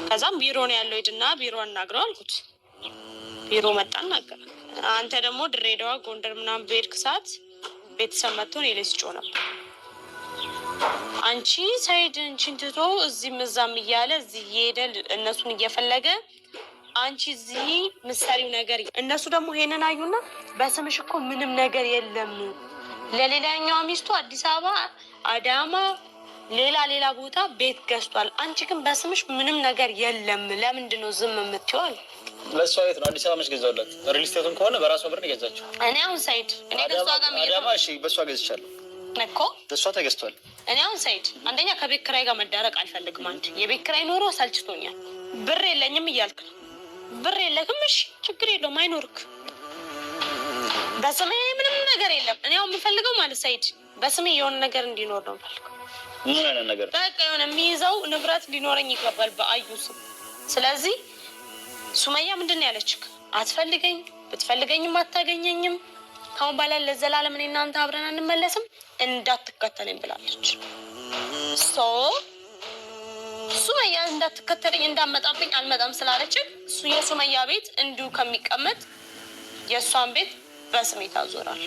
ከዛም ቢሮ ነው ያለው ሂድና ቢሮ አናግረው አልኩት። ቢሮ መጣ አናገረ። አንተ ደግሞ ድሬዳዋ ጎንደር ምናምን በሄድክ ሰዓት ቤተሰብ መጥቶ እኔ ላይ ሲጮህ ነበር። አንቺ ሳይድ እንቺን ትቶ እዚህም እዛም እያለ እዚህ እየሄደ እነሱን እየፈለገ አንቺ እዚህ ምሳሌው ነገር እነሱ ደግሞ ይሄንን አዩና በስምሽ እኮ ምንም ነገር የለም፣ ለሌላኛው ሚስቱ አዲስ አበባ አዳማ ሌላ ቦታ ቤት ገዝቷል፣ አንቺ ግን በስምሽ ምንም ነገር የለም፣ ለምንድን ነው ዝም የምትይው? ለሷ የት ነው አዲስ አበባ መች ገዛውላት? ሪል ስቴቱን ከሆነ በራሷ ብር ነው የገዛችው። እኔ አሁን ሳይድ እኔ ከሷ ጋር አዳማ እሺ በሷ ገዝቻለሁ እኮ በሷ ተገዝቷል። እኔ አሁን ሳይድ አንደኛ ከቤት ኪራይ ጋር መዳረቅ አልፈልግም። አንቺ የቤት ኪራይ ኖሮ ሰልችቶኛል፣ ብር የለኝም እያልክ ነው። ብር የለህም፣ እሺ ችግር የለውም አይኖርክ። በስሜ ምንም ነገር የለም። እኔ አሁን የምፈልገው ማለት ሳይድ በስሜ የሆነ ነገር እንዲኖር ነው የምፈልገው። ምን አይነት ነገር? በቃ የሆነ የሚይዘው ንብረት ሊኖረኝ ይገባል በአዩ ስም። ስለዚህ ሱመያ ምንድን ነው ያለችክ? አትፈልገኝ፣ ብትፈልገኝም አታገኘኝም፣ ካሁን በኋላ ለዘላለም እኔ እናንተ አብረን አንመለስም፣ እንዳትከተለኝ ብላለች። ሱመያ እንዳትከተለኝ እንዳመጣብኝ አልመጣም ስላለችን እሱ የሱመያ ቤት እንዲሁ ከሚቀመጥ የእሷን ቤት በስሜ ታዞራል።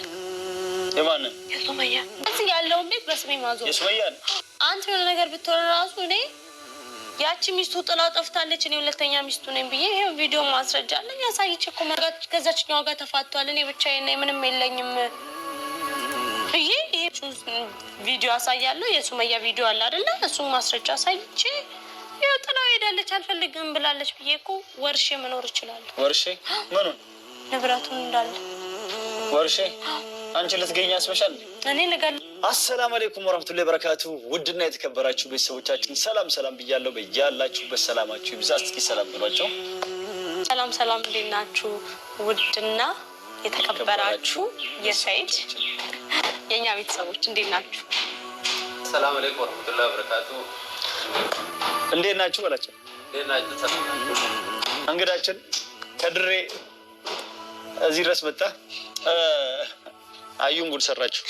የማንን? የሱመያ። እዚህ ያለውን ቤት በስሜ ማዞር የሱመያ። አንተ የሆነ ነገር ብትሆን ራሱ እኔ ያቺ ሚስቱ ጥላው ጠፍታለች፣ እኔ ሁለተኛ ሚስቱ ነኝ ብዬ ይሄ ቪዲዮ ማስረጃ አለኝ ያሳይቼ እኮ ከዛችኛዋ ጋር ተፋቷል፣ እኔ ብቻዬን ነኝ ምንም የለኝም ብዬ ይሄ ቪዲዮ አሳያለሁ። የሱመያ ቪዲዮ አለ አይደለ? እሱን ማስረጃ አሳይቼ ይኸው ጥላው ሄዳለች አልፈልግም ብላለች ብዬ እኮ ወርሼ መኖር እችላለሁ። ወርሼ ምኑን? ንብረቱን እንዳለ ወርሼ። አንቺ ልትገኝ ያስበሻል። እኔ ልጋል። አሰላሙ አለይኩም ወራህመቱላሂ ወበረካቱ። ውድና የተከበራችሁ ቤተሰቦቻችን ሰላም ብያለሁ። በያላችሁበት ሰላማችሁ ይብዛ። እስኪ ሰላም ብሏቸው። ሰላም እንዴት ናችሁ? ውድና የተከበራችሁ የሰይድ የኛ ቤተሰቦች እንዴት ናችሁ? ሰላም አለይኩም ወራህመቱላሂ ወበረካቱ። እንዴት ናችሁ በላቸው። እንግዳችን ከድሬ እዚህ ድረስ መጣ። አዩን ጉድ ሰራችሁ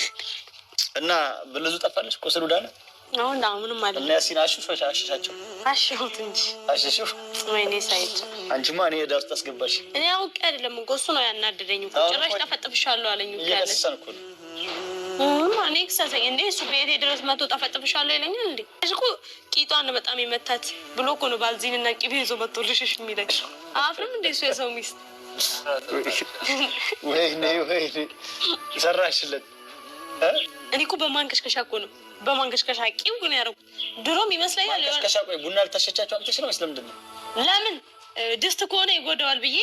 እና ብልዙ ጠፋለች። ቁስሉ ዳነ። አሁን ምንም ማለት እና ያሲን አሽሻቸው አሽሁት እንጂ አሽሹ። ወይኔ ሳይድ አንቺማ እኔ ዕዳ ውስጥ አስገባሽ። እኔ አውቄ አይደለም እኮ እሱ ነው ያናደደኝ እኮ። ጭራሽ ጠፈጥፍሻለሁ አለኝ እኮ ያለ እየከሰንኩ ነው። እኔ ክሰሰኝ እንዴ? እሱ ቤቴ ድረስ መቶ ጠፈጥፍሻለሁ ይለኛል እንዴ? እኮ ቂጧን በጣም የመታት ብሎ እኮ ነው ባልዚንና ቅቤ ይዞ መቶ ልሽሽ የሚለኝ። አፍርም እንዴ እሱ የሰው ሚስት። ወይኔ ሰራሽለት። እኔ እኮ በማንቀሽቀሻ እኮ ነው በማንቀሽቀሻ ቂው ግን ያደረኩት ድሮም ይመስለኛል። ማንቀሽቀሻ ቆይ ቡና ልታሸቻቸው አምጥተሽ ነው ወይስ ለምንድን ነው? ለምን ድስት ከሆነ ይጎዳዋል ብዬ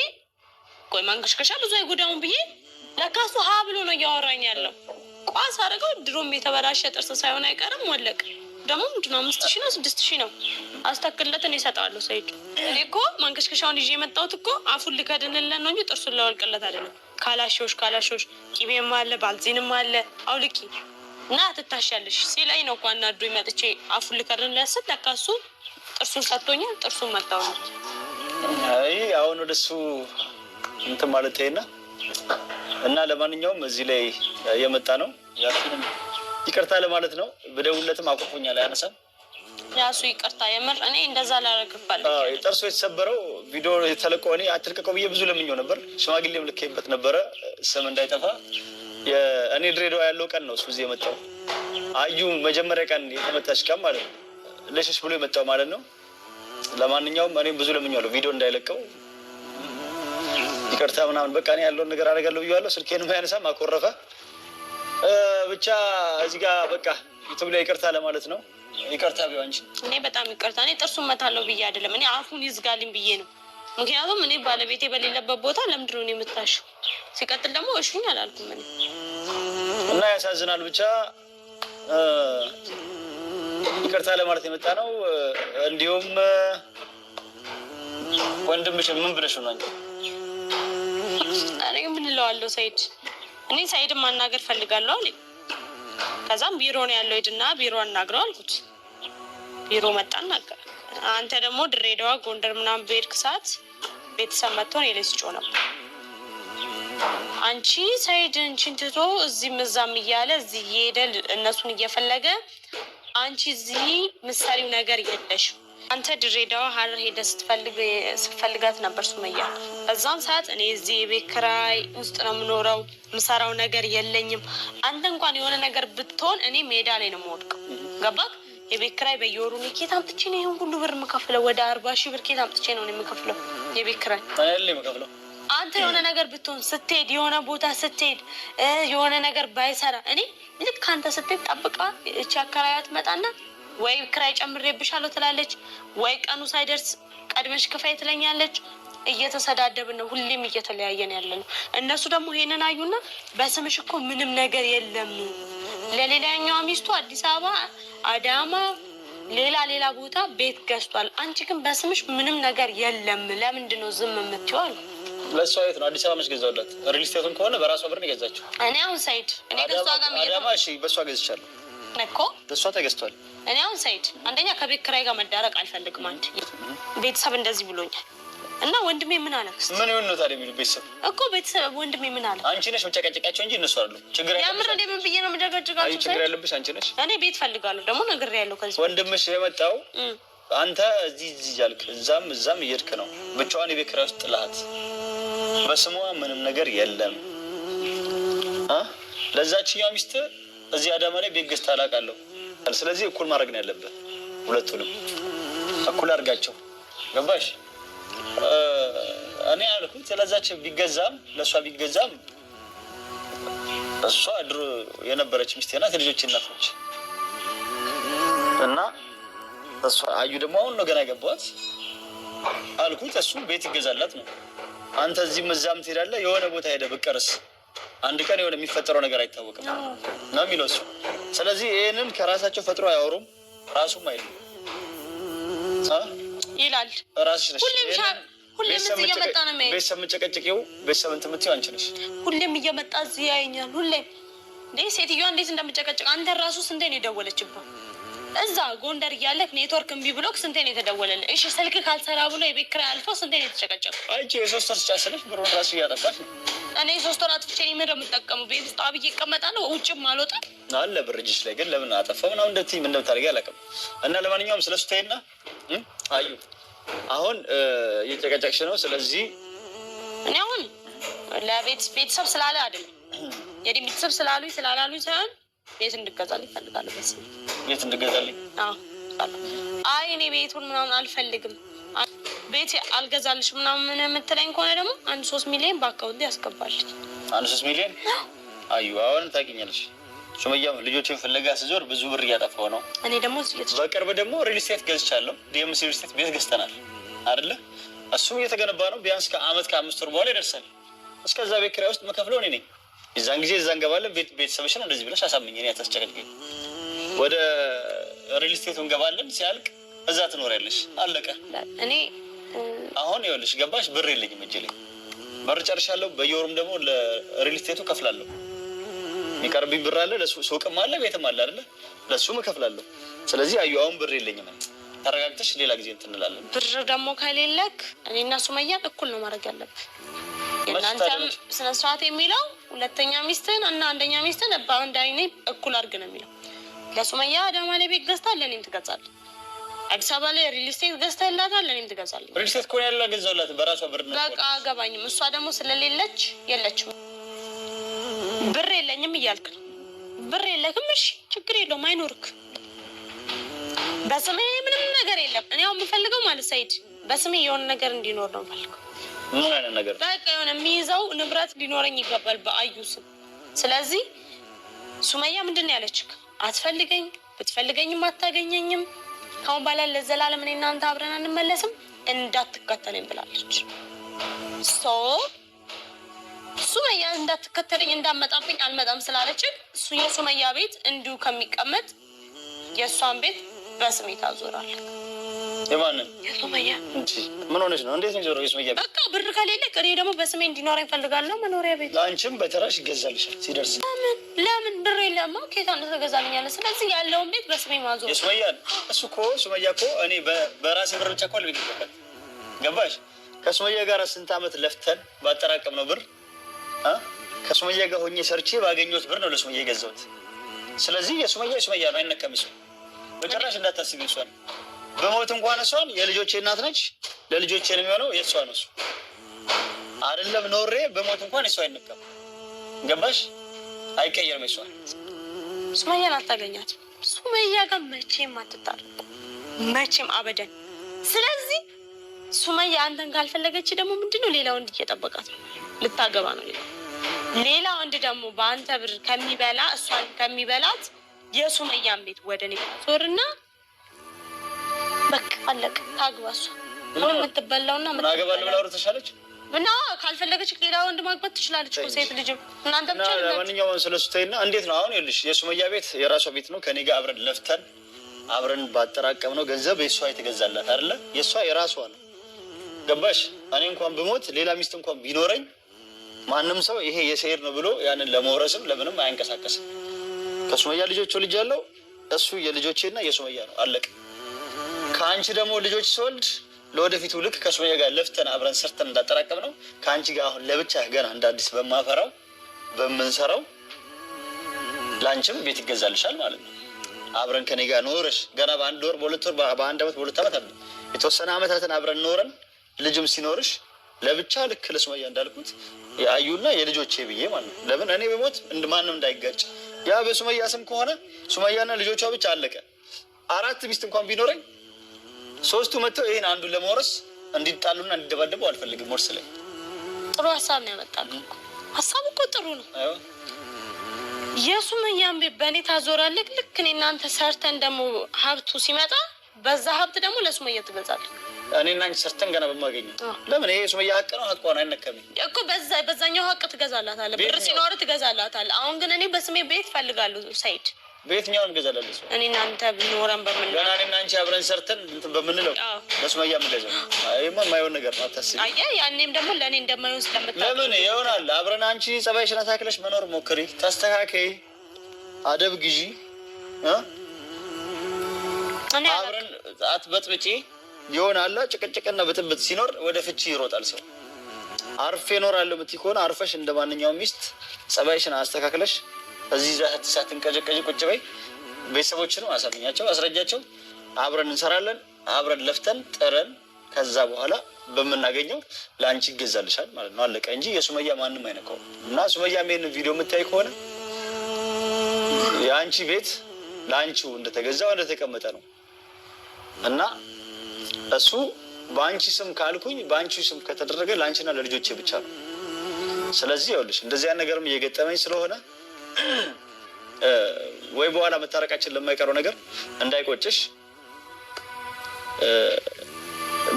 ቆይ ማንቀሽቀሻ ብዙ አይጎዳውም ብዬ ለካ እሱ ሀ ብሎ ነው እያወራኝ ያለው። ቋስ አደረገው። ድሮም የተበላሸ ጥርስ ሳይሆን አይቀርም ወለቅ። ደግሞ ምንድን ነው 5000 ነው 6000 ነው አስተክለትን ይሰጣለሁ ሰይድ። እኔ እኮ ማንቀሽቀሻውን ይዤ የመጣሁት እኮ አፉን ልከድንለን ነው እንጂ ጥርሱን ለወልቅለት አይደለም። ካላሾሽ ቂቤም አለ ባልዚንም አለ አውልቂ እና ትታሻለሽ ሲላይ ነው እኮ አናዶኝ መጥቼ አፉን ልከድንለት ስል ለካ እሱ ጥርሱን ሰጥቶኛል። ጥርሱን መታው ነው። አይ አሁን ወደሱ እንትን ማለት ይሄና እና ለማንኛውም እዚህ ላይ የመጣ ነው ያሲንም ይቅርታ ለማለት ነው። በደውለትም አቆፎኛል አያነሳም። ያሱ ይቅርታ የምር እኔ እንደዛ ላረግፋል። ጥርሱ የተሰበረው ቪዲዮ የተለቀው እኔ አትልቀቀው ብዬ ብዙ ለምኜው ነበር። ሽማግሌም ልኬበት ነበረ ስም እንዳይጠፋ። እኔ ድሬዳዋ ያለው ቀን ነው እሱ እዚህ የመጣው። አዩ መጀመሪያ ቀን የተመጣች ቀን ማለት ነው ለሽሽ ብሎ የመጣው ማለት ነው። ለማንኛውም እኔም ብዙ ለምኜዋለሁ ቪዲዮ እንዳይለቀው ይቅርታ ምናምን በቃ እኔ ያለውን ነገር አደርጋለሁ ብዬዋለሁ። ስልኬንም አያነሳም አኮረፈ። ብቻ እዚህ ጋር በቃ ዩቲዩብ ላይ ይቅርታ ለማለት ነው። ይቅርታ ቢሆን እንጂ እኔ በጣም ይቅርታ። እኔ ጥርሱን መታለው ብዬ አይደለም እኔ አፉን ይዝጋልኝ ብዬ ነው። ምክንያቱም እኔ ባለቤቴ በሌለበት ቦታ ለምንድን ነው የምታሽው? ሲቀጥል ደግሞ እሹኝ አላልኩም እኔ እና ያሳዝናል። ብቻ ይቅርታ ለማለት የመጣ ነው። እንዲሁም ወንድምሽ ምን ብለሽ ነው አንቺ? እኔ ምን እለዋለሁ ሰይድ? እኔ ሳይድን ማናገር ፈልጋለሁ አለኝ። ከዛም ቢሮ ነው ያለው ሂድና ቢሮ አናግረው አልኩት። ቢሮ መጣ አናገረ። አንተ ደግሞ ድሬዳዋ ጎንደር ምናምን በሄድክ ሰዓት ቤተሰብ መጥቶ እኔ ላይ ሲጮህ ነበር። አንቺ ሳይድ እንቺን ትቶ እዚህም እዛም እያለ እዚህ እየሄደ እነሱን እየፈለገ አንቺ እዚህ ምሳሌው ነገር የለሽም፣ አንተ ድሬዳዋ ሀረር ሄደህ ስትፈልጋት ነበር ሱመያ። በዛን ሰዓት እኔ እዚህ የቤት ኪራይ ውስጥ ነው የምኖረው፣ የምሰራው ነገር የለኝም። አንተ እንኳን የሆነ ነገር ብትሆን እኔ ሜዳ ላይ ነው የምወድቀው። ገባክ? የቤት ኪራይ በየወሩ እኔ ኬት አምጥቼ ነው ይሄን ሁሉ ብር የምከፍለው? ወደ 40,000 ብር ኬት አምጥቼ ነው የምከፍለው የቤት ኪራይ? አንተ የሆነ ነገር ብትሆን ስትሄድ፣ የሆነ ቦታ ስትሄድ የሆነ ነገር ባይሰራ እኔ ልክ አንተ ስትሄድ ጠብቃ እቺ አከራያ ትመጣና ወይ ኪራይ ጨምሬብሻለሁ ትላለች፣ ወይ ቀኑ ሳይደርስ ቀድመሽ ክፈይ ትለኛለች። እየተሰዳደብን ነው፣ ሁሌም እየተለያየን ያለ ነው። እነሱ ደግሞ ይሄንን አዩና በስምሽ እኮ ምንም ነገር የለም፣ ለሌላኛዋ ሚስቱ አዲስ አበባ፣ አዳማ፣ ሌላ ቦታ ቤት ገዝቷል፣ አንቺ ግን በስምሽ ምንም ነገር የለም፣ ለምንድን ነው ዝም የምትይው አሉ። ለሷ የት ነው አዲስ አበባ መች ገዛውላት? ሪል ስቴቱን ከሆነ በራሷ ብር ነው የገዛችው። እኔ አሁን ሳይድ እኔ ከሷ ጋር አዳማ እሺ፣ በሷ ገዝቻለሁ እኮ በሷ ተገዝቷል። እኔ አሁን ሳይድ አንደኛ ከቤት ኪራይ ጋር መዳረቅ አልፈልግም። አንድ ቤተሰብ እንደዚህ ብሎኛል እና ወንድሜ ምን አለ? ምን ይሁን ነው ታዲያ የሚሉ ቤተሰብ እኮ ቤተሰብ ወንድሜ ምን አለ? አንቺ ነሽ መጨቀጨቃቸው እንጂ እነሱ አይደሉም። ችግር ያለብሽ ያምር እንደ ምን ብዬ ነው የምደገድጋቸው? ችግር ያለብሽ አንቺ ነሽ። እኔ ቤት ፈልጋለሁ ደግሞ ነግሬያለሁ። ከዚህ ወንድምሽ የመጣው አንተ እዚህ ያልክ እዛም እየሄድክ ነው። ብቻዋን የቤት ኪራይ ውስጥ ጥላት፣ በስሟ ምንም ነገር የለም። ለዛችኛው ሚስት እዚህ አዳማ ላይ ቤት ገዝታ አላውቃለሁ። ስለዚህ እኩል ማድረግ ነው ያለብህ። ሁለቱንም እኩል አድርጋቸው። ገባሽ? እኔ አልኩት ስለዛች ቢገዛም ለእሷ ቢገዛም እሷ ድሮ የነበረች ሚስቴ ናት፣ ልጆች እናቶች እና እሷ አዩ ደግሞ አሁን ነው ገና ገባት አልኩት። እሱ ቤት ይገዛላት ነው። አንተ እዚህም እዛም ትሄዳለህ። የሆነ ቦታ ሄደህ ብትቀርስ አንድ ቀን የሆነ የሚፈጠረው ነገር አይታወቅም ነው የሚለው እሱ። ስለዚህ ይህንን ከራሳቸው ፈጥሮ አያወሩም፣ ራሱም አይልም ይላል። ራስሽ ነሽ ሁሌም እዚህ እየመጣ ነው የሚያየው። ቤተሰብ የምትጨቀጭቂው ቤተሰብ እንትን የምትይው አንቺ ነሽ። ሁሌም እየመጣ እዚህ ያየኛል። ሁሌም እንዴ ሴትዮዋ እንዴት እንደምጨቀጭቅ አንተ ራሱ ስንቴ ነው የደወለችብህ? እዛ ጎንደር እያለክ ኔትወርክ እምቢ ብሎክ ስንቴ ነው የተደወለልህ? እሺ ስልክ ካልሰራ ብሎ የቤት ኪራይ አልፎ ስንቴ ነው የተጨቀጨቁ? አንቺ የ3 ወር ስጫስለሽ ብሩን ራሱ እያጠፋሽ ነው። እኔ 3 ወር አጥፍቼ ነው የምጠቀመው። ቤት ውስጥ አብዬ እቀመጣለሁ፣ ውጭም አልወጣም አለ ብር እጅሽ ላይ። ግን ለምን አጠፋው ምናምን እንደዚህ ምን እንደምታደርጊ አላውቅም። እና ለማንኛውም ስለሱ ተይና አዩ አሁን እየጨቀጨቅሽ ነው። ስለዚህ እኔ አሁን ቤተሰብ ስላለ አይደለም የኔ ቤተሰብ ስላሉኝ ሳይሆን ቤት እንድገዛልኝ እፈልጋለሁ። ቤት እንድገዛልኝ? አይ እኔ ቤቱን ምናምን አልፈልግም፣ ቤት አልገዛልሽ ምናምን የምትለኝ ከሆነ ደግሞ 3 ሚሊዮን በአካውንት ያስገባልኝ። 3 ሚሊዮን? አዩ አሁንም ታውቂኛለሽ ሱመያ፣ ልጆችን ፍለጋ ስዞር ብዙ ብር እያጠፋው ነው። እኔ ደግሞ በቅርብ ደግሞ ሪል ስቴት ገዝቻለሁ። ዲኤምሲ ሪል ስቴት ቤት ገዝተናል አይደለ? እሱም እየተገነባ ነው። ቢያንስ ከአመት ከ5 ወር በኋላ ይደርሳል። እስከዛ ቤት ኪራይ ውስጥ መከፍለው እኔ ነኝ። የዛን ጊዜ እዛ እንገባለን። ቤተሰብሽን እንደዚህ ብለሽ አሳምኝ። እኔ አታስጨቀጭኝ። ወደ ሪል ስቴቱ እንገባለን። ሲያልቅ እዛ ትኖሪያለሽ። አለቀ። እኔ አሁን ይኸውልሽ ገባሽ፣ ብር የለኝም እጄ ላይ። ብር ጨርሻለሁ። በየወሩም ደግሞ ለሪል ስቴቱ ከፍላለሁ። የሚቀርብኝ ብር አለ፣ ሱቅም አለ፣ ቤትም አለ አይደለ? ለሱም እከፍላለሁ። ስለዚህ አዩ አሁን ብር የለኝም። ተረጋግተሽ ሌላ ጊዜ እንትን እንላለን። ብር ደግሞ ከሌለክ እኔና ሱመያን እኩል ነው ማድረግ ያለብህ። የእናንተም ስነ ስርዓት የሚለው ሁለተኛ ሚስትን እና አንደኛ ሚስትን በአንድ አይነት እኩል አድርግ ነው የሚለው። ለሱመያ አዳማ ላይ ቤት ገዝታ ለእኔም ትገዛለህ። አዲስ አበባ ላይ ሪል ስቴት ገዝተህላታል፣ ለእኔም ትገዛለህ። ሪል ስቴት ከሆነ ያለ ገዛውላት በራሷ ብር ነው። በቃ አገባኝም። እሷ ደግሞ ስለሌለች የለችም። ብር የለኝም እያልክ ነው። ብር የለክም፣ እሺ ችግር የለውም አይኖርክ። በስሜ ምንም ነገር የለም። እኔ አሁን የምፈልገው ማለት ሳይድ በስሜ የሆነ ነገር እንዲኖር ነው የምፈልገው። ምን አይነት ነገር? በቃ የሆነ የሚይዘው ንብረት ሊኖረኝ ይገባል በአዩ ስም። ስለዚህ ሱመያ ምንድን ነው ያለችክ? አትፈልገኝ፣ ብትፈልገኝም አታገኘኝም። ካሁን በኋላ ለዘላለም እኔ እናንተ አብረን አንመለስም፣ እንዳትከተለኝ ብላለች። ሱመያ እንዳትከተለኝ እንዳመጣብኝ አልመጣም ስላለችን እሱ የሱመያ ቤት እንዲሁ ከሚቀመጥ የእሷን ቤት በስሜ ታዞራለህ። የማንን? የሱመያ። ምን ሆነች ነው? እንዴት ነው ዞሮ የሱመያ ቤት? በቃ ብር ከሌለ እኔ ደግሞ በስሜ እንዲኖረኝ እፈልጋለሁ መኖሪያ ቤት። አንቺም በተራሽ ይገዛልሻል ሲደርስ። ለምን ብር የለማ ከየት አንተ ተገዛልኛለህ? ስለዚህ ያለውን ቤት በስሜ ማዞር። የሱመያ እሱ እኮ ሱመያ እኮ እኔ በራሴ ብር ብቻ እኮ ቤት ይገባል። ገባሽ? ከሱመያ ጋር ስንት አመት ለፍተን ባጠራቀም ነው ብር ከሱመያ ጋር ሆኜ ሰርቼ ባገኘሁት ብር ነው ለሱመያ የገዛሁት። ስለዚህ የሱመያ ነው አይነካም። እሱ በጭራሽ እንዳታስቢ። እሷን በሞት እንኳን እሷን የልጆቼ እናት ነች። ለልጆቼ ነው የሚሆነው። የእሷ ነው እሱ አይደለም። ኖሬ በሞት እንኳን የእሷ አይነካም። ገባሽ? አይቀየርም። የእሷ ሱመያን አታገኛት። ሱመያ ጋር መቼም አትታረቁ፣ መቼም አበደን። ስለዚህ ሱመያ አንተን ካልፈለገች ደግሞ ምንድነው ሌላ ወንድ እየጠበቃት ነው፣ ልታገባ ነው። ሌላ ወንድ ደግሞ በአንተ ብር ከሚበላ እሷን ከሚበላት የሱመያን ቤት ወደ እኔ ዞርና በቃ አለቅ። ታግባ እሷ ምን የምትበላውና ምናገባል ብላ ወርተሻለች እና ካልፈለገች ሌላ ወንድ ማግባት ትችላለች እኮ ሴት ልጅ። እናንተ ብቻ ነው። ለማንኛውም ስለሱ ተይና፣ እንዴት ነው አሁን? ይኸውልሽ የሱመያ ቤት የራሷ ቤት ነው። ከኔ ጋር አብረን ለፍተን አብረን ባጠራቀም ነው ገንዘብ የእሷ የተገዛላት አይደለ? የእሷ የራሷ ነው። ገባሽ? እኔ እንኳን ብሞት ሌላ ሚስት እንኳን ቢኖረኝ ማንም ሰው ይሄ የሰይድ ነው ብሎ ያንን ለመውረስም ለምንም አያንቀሳቀስም። ከሱመያ ልጆች ልጅ ያለው እሱ የልጆቼና የሱመያ ነው። አለቅ። ከአንቺ ደግሞ ልጆች ስወልድ ለወደፊቱ ልክ ከሱመያ ጋር ለፍተን አብረን ሰርተን እንዳጠራቀም ነው ከአንቺ ጋር አሁን ለብቻ ገና እንደ አዲስ በማፈራው በምንሰራው ለአንቺም ቤት ይገዛልሻል ማለት ነው። አብረን ከኔ ጋር ኖረሽ ገና በአንድ ወር በሁለት ወር በአንድ ዓመት በሁለት ዓመት አለ የተወሰነ ዓመታትን አብረን ኖረን ልጅም ሲኖርሽ ለብቻ ልክ ለሱመያ እንዳልኩት የአዩና የልጆቼ ብዬ ማለት ነው። ለምን እኔ በሞት ማንም እንዳይጋጭ። ያ በሱመያ ስም ከሆነ ሱመያና ልጆቿ ብቻ አለቀ። አራት ሚስት እንኳን ቢኖረኝ ሶስቱ መጥተው ይሄን አንዱን ለመውረስ እንዲጣሉና እንዲደባደቡ አልፈልግም። ወርስ ላይ ጥሩ ሀሳብ ነው ያመጣልኩ። ሀሳቡ እኮ ጥሩ ነው። የሱመያን ቤት በእኔ ታዞራለህ። ልክ እኔ እናንተ ሰርተን ደግሞ ሀብቱ ሲመጣ በዛ ሀብት ደግሞ ለሱመያ ትገዛለህ። እኔ እና አንቺ ሰርተን ገና በማገኘው ለምን ይሄ ሱመያ ሀቅ ነው። ሀቋን አይነካም እኮ በዛኛው ሀቅ ትገዛላታለህ። ብር ሲኖር ትገዛላታለህ። አሁን ግን እኔ በስሜ ቤት ፈልጋለሁ ሰይድ። በየትኛውም ገዛላለሁ። እኔ እናንተ ኖረን በምን ገና እኔ እና አንቺ አብረን ሰርተን እንትን በምንለው ለሱመያ የምንገዛው አይማ የማይሆን ነገር ነው። አታስቢ። አየህ ያኔም ደግሞ ለእኔ እንደማይሆን ስለምታውቅ ለምን ይሆናል። አብረን አንቺ ጸባይሽን አስተካክለሽ መኖር ሞክሪ፣ ተስተካከይ፣ አደብ ግዢ፣ አብረን አትበጥብጪ። ይሆናል ጭቅጭቅና ብጥብጥ ሲኖር ወደ ፍቺ ይሮጣል ሰው። አርፌ እኖራለሁ የምትይ ከሆነ አርፈሽ እንደ ማንኛውም ሚስት ጸባይሽን አስተካክለሽ እዚህ ሳትንቀጨቀጭ ቁጭ በይ። ቤተሰቦችንም አሳምኛቸው፣ አስረጃቸው። አብረን እንሰራለን፣ አብረን ለፍተን ጥረን ከዛ በኋላ በምናገኘው ለአንቺ ይገዛልሻል ማለት ነው። አለቀ እንጂ የሱመያ ማንም አይነካውም። እና ሱመያ ይሄን ቪዲዮ የምታይ ከሆነ የአንቺ ቤት ለአንቺው እንደተገዛው እንደተቀመጠ ነው እና እሱ በአንቺ ስም ካልኩኝ በአንቺ ስም ከተደረገ ለአንቺና ለልጆቼ ብቻ ነው። ስለዚህ ይኸውልሽ እንደዚህ ያን ነገርም እየገጠመኝ ስለሆነ ወይ በኋላ መታረቃችን ለማይቀረው ነገር እንዳይቆጭሽ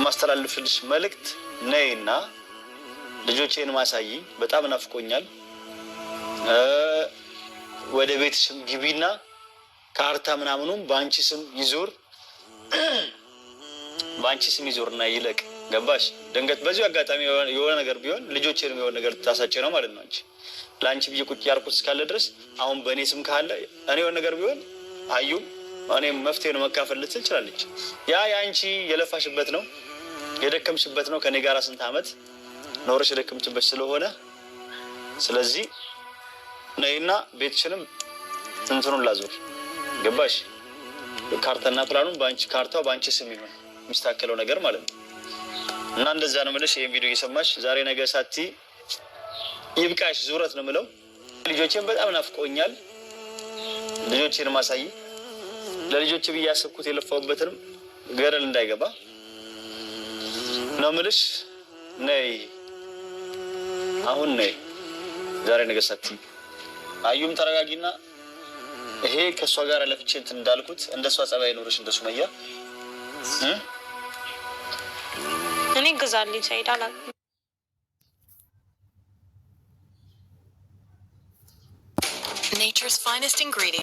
ማስተላለፍልሽ መልእክት ነይና ልጆቼን ማሳይ። በጣም ናፍቆኛል። ወደ ቤትሽም ግቢና ካርታ ምናምኑም በአንቺ ስም ይዞር በአንቺ ስም ይዞርና ይለቅ። ገባሽ? ድንገት በዚሁ አጋጣሚ የሆነ ነገር ቢሆን ልጆቼንም የሆነ ነገር ታሳጭ ነው ማለት ነው። አንቺ ለአንቺ ብዬ ቁጭ ያልኩት እስካለ ድረስ አሁን በእኔ ስም ካለ እኔ የሆነ ነገር ቢሆን አዩም እኔም መፍትሄ ነው መካፈል ልትል ትችላለች። ያ የአንቺ የለፋሽበት ነው የደከምሽበት ነው። ከኔ ጋር ስንት ዓመት ኖረሽ የደከምሽበት ስለሆነ ስለዚህ ነይና ቤትሽንም እንትኑን ላዞር። ገባሽ? ካርታና ፕላኑን በአንቺ ካርታው በአንቺ ስም ይሆን የሚስተካከለው ነገር ማለት ነው። እና እንደዛ ነው የምልሽ። ይሄን ቪዲዮ እየሰማሽ ዛሬ ነገ ሳቲ ይብቃሽ ዙረት ነው የምለው። ልጆቼን በጣም ናፍቆኛል። ልጆቼን ማሳይ ለልጆቼ ብዬ ያሰብኩት የለፋውበትንም ገረል እንዳይገባ ነው የምልሽ። ነይ አሁን ነይ ዛሬ ነገ ሳቲ። አዩም ተረጋጊና ይሄ ከእሷ ጋር ለፍቼ እንትን እንዳልኩት እንደሷ ጸባይ ኖርሽ እንደ ሱመያ እኔ ግዛልኝ ሰይድ አላውቅም። Nature's finest ingredient.